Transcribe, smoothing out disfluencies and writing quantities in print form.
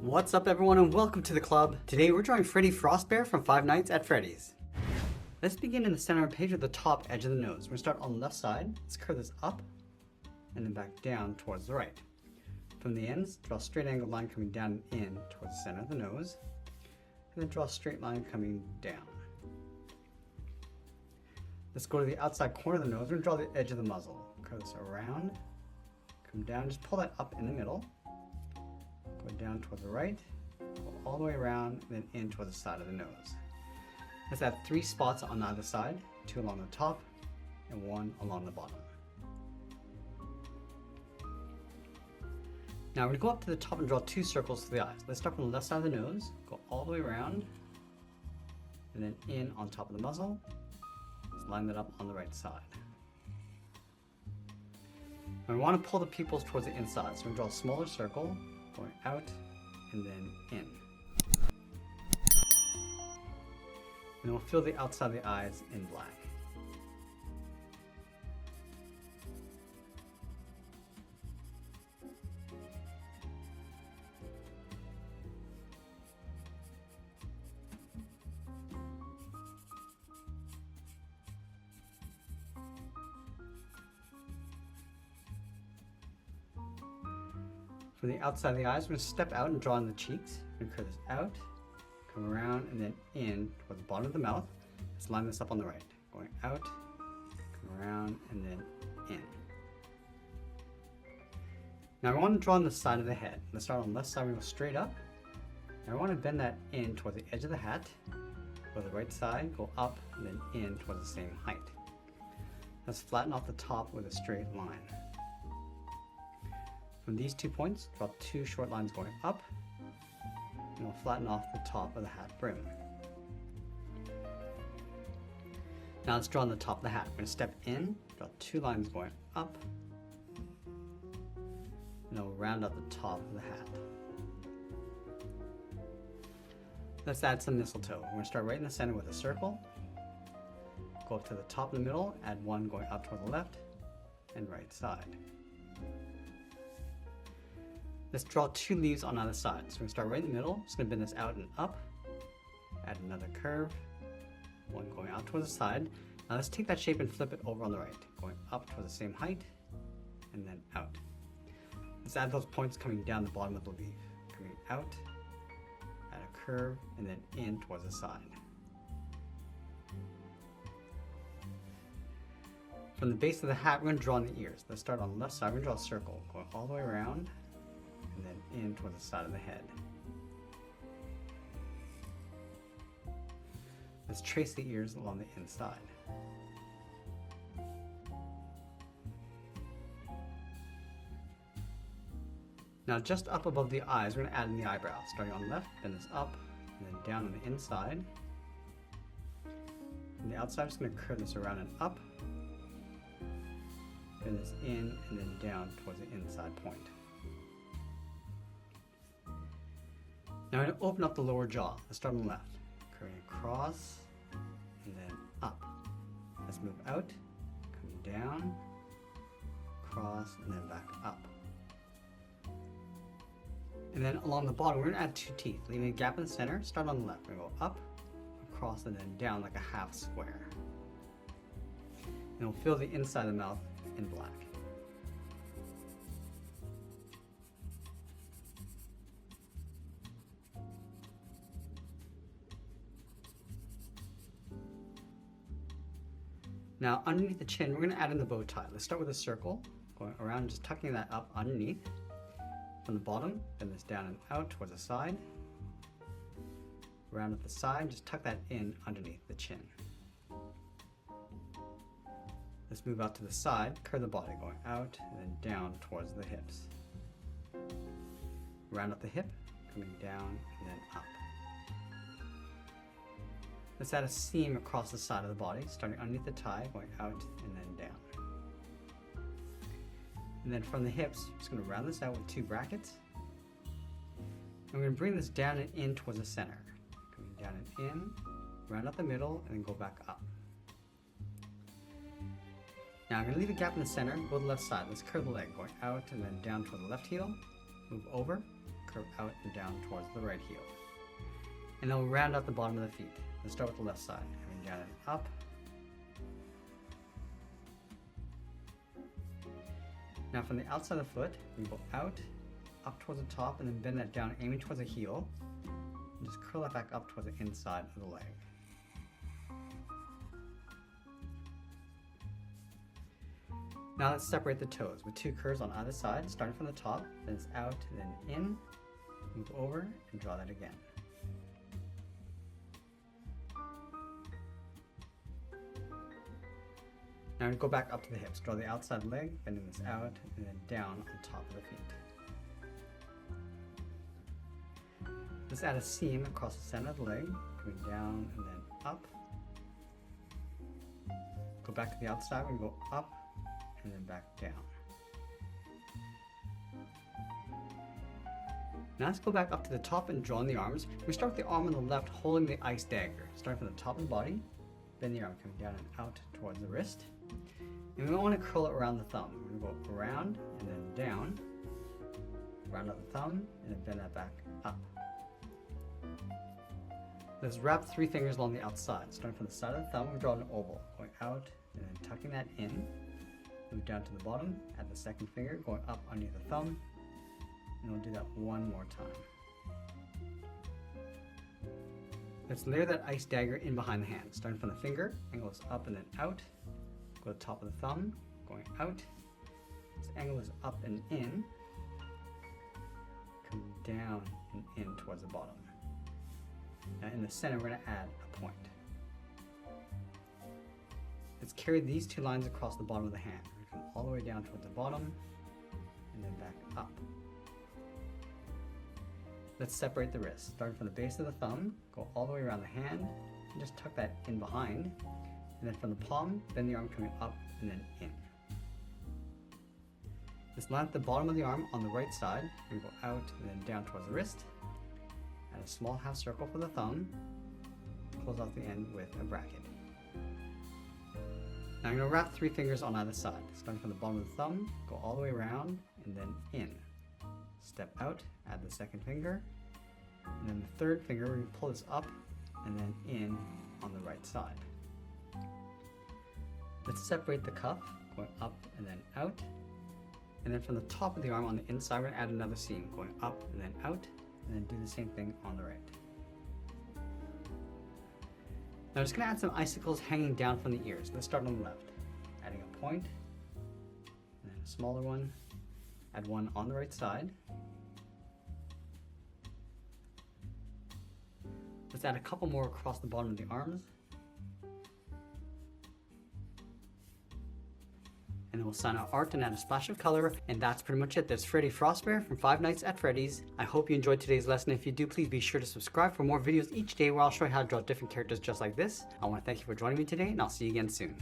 What's up everyone and welcome to the club. Today we're drawing Freddy Frostbear from Five Nights at Freddy's. Let's begin in the center of the page with the top edge of the nose. We're going to start on the left side. Let's curve this up and then back down towards the right. From the ends, draw a straight angled line coming down and in towards the center of the nose. And then draw a straight line coming down. Let's go to the outside corner of the nose. We're going to draw the edge of the muzzle. Curve this around, come down, just pull that up in the middle. Go down toward the right, go all the way around, and then in toward the side of the nose. Let's add 3 spots on either side, 2 along the top and 1 along the bottom. Now we're going to go up to the top and draw 2 circles to the eyes. Let's start from the left side of the nose, go all the way around, and then in on top of the muzzle. Let's line that up on the right side. And we want to pull the pupils towards the inside, so we're going to draw a smaller circle, going out and then in. And we'll fill the outside of the eyes in black. For the outside of the eyes, we're going to step out and draw in the cheeks. We're going to curve this out, come around, and then in toward the bottom of the mouth. Let's line this up on the right. Going out, come around, and then in. Now I want to draw on the side of the head. Let's start on the left side, we go straight up. Now I want to bend that in toward the edge of the hat. Go to the right side, go up, and then in toward the same height. Let's flatten off the top with a straight line. From these 2 points, draw 2 short lines going up, and we'll flatten off the top of the hat brim. Now let's draw on the top of the hat. We're going to step in, draw 2 lines going up, and we'll round out the top of the hat. Let's add some mistletoe. We're going to start right in the center with a circle, go up to the top of the middle, add 1 going out toward the left and right side. Let's draw 2 leaves on either side. So we're going to start right in the middle, just going to bend this out and up, add another curve, 1 going out towards the side. Now let's take that shape and flip it over on the right, going up toward the same height, and then out. Let's add those points coming down the bottom of the leaf, coming out, add a curve, and then in towards the side. From the base of the hat, we're going to draw on the ears. Let's start on the left side, we're going to draw a circle, going all the way around, and then in toward the side of the head. Let's trace the ears along the inside. Now just up above the eyes, we're going to add in the eyebrows. Starting on the left, bend this up, and then down on the inside. On the outside, I'm just going to curve this around and up. Bend this in and then down towards the inside point. Now I'm going to open up the lower jaw. Let's start on the left. Curving across and then up. Let's move out, coming down, across, and then back up. And then along the bottom, we're going to add 2 teeth, leaving a gap in the center. Start on the left. We're going to go up, across, and then down like a half square. And we'll fill the inside of the mouth in black. Now underneath the chin, we're going to add in the bow tie. Let's start with a circle, going around, just tucking that up underneath. From the bottom, bend this down and out towards the side. Round at the side, just tuck that in underneath the chin. Let's move out to the side, curve the body, going out and then down towards the hips. Round up the hip, coming down and then up. Let's add a seam across the side of the body, starting underneath the tie, going out and then down. And then from the hips, I'm just going to round this out with 2 brackets. And we're going to bring this down and in towards the center. Coming down and in, round up the middle, and then go back up. Now I'm going to leave a gap in the center, go to the left side. Let's curve the leg, going out and then down toward the left heel, move over, curve out and down towards the right heel. And then we'll round out the bottom of the feet. Let's start with the left side, coming down and up. Now from the outside of the foot, we go out, up towards the top, and then bend that down, aiming towards the heel. And just curl that back up towards the inside of the leg. Now let's separate the toes with 2 curves on either side, starting from the top, then it's out, then in, move over, and draw that again. Now we go back up to the hips. Draw the outside leg, bending this out, and then down on top of the feet. Let's add a seam across the center of the leg, coming down and then up. Go back to the outside, we go up, and then back down. Now let's go back up to the top and draw in the arms. We start with the arm on the left holding the ice dagger. Starting from the top of the body, bend the arm coming down and out towards the wrist. And we want to curl it around the thumb. We're going to go around and then down, round out the thumb, and then bend that back up. Let's wrap 3 fingers along the outside. Starting from the side of the thumb, we draw an oval, going out and then tucking that in. Move down to the bottom, add the second finger, going up underneath the thumb, and we'll do that one more time. Let's layer that ice dagger in behind the hand. Starting from the finger, angle is up and then out. Go to the top of the thumb, going out. This angle is up and in. Come down and in towards the bottom. Now in the center, we're going to add a point. Let's carry these 2 lines across the bottom of the hand. We come all the way down towards the bottom and then back up. Let's separate the wrist. Starting from the base of the thumb, go all the way around the hand, and just tuck that in behind. And then from the palm, bend the arm coming up and then in. Let's line up the bottom of the arm on the right side. We go out and then down towards the wrist. Add a small half circle for the thumb. Close off the end with a bracket. Now I'm going to wrap 3 fingers on either side. Starting from the bottom of the thumb, go all the way around and then in. Step out, add the second finger, and then the third finger, we pull this up and then in on the right side. Let's separate the cuff, going up and then out. And then from the top of the arm on the inside, we're going to add another seam, going up and then out, and then do the same thing on the right. Now I'm just going to add some icicles hanging down from the ears. Let's start on the left. Adding a point, and then a smaller one. Add one on the right side. Let's add a couple more across the bottom of the arms. And then we'll sign our art and add a splash of color. And that's pretty much it. That's Freddy Frostbear from Five Nights at Freddy's. I hope you enjoyed today's lesson. If you do, please be sure to subscribe for more videos each day where I'll show you how to draw different characters just like this. I want to thank you for joining me today, and I'll see you again soon.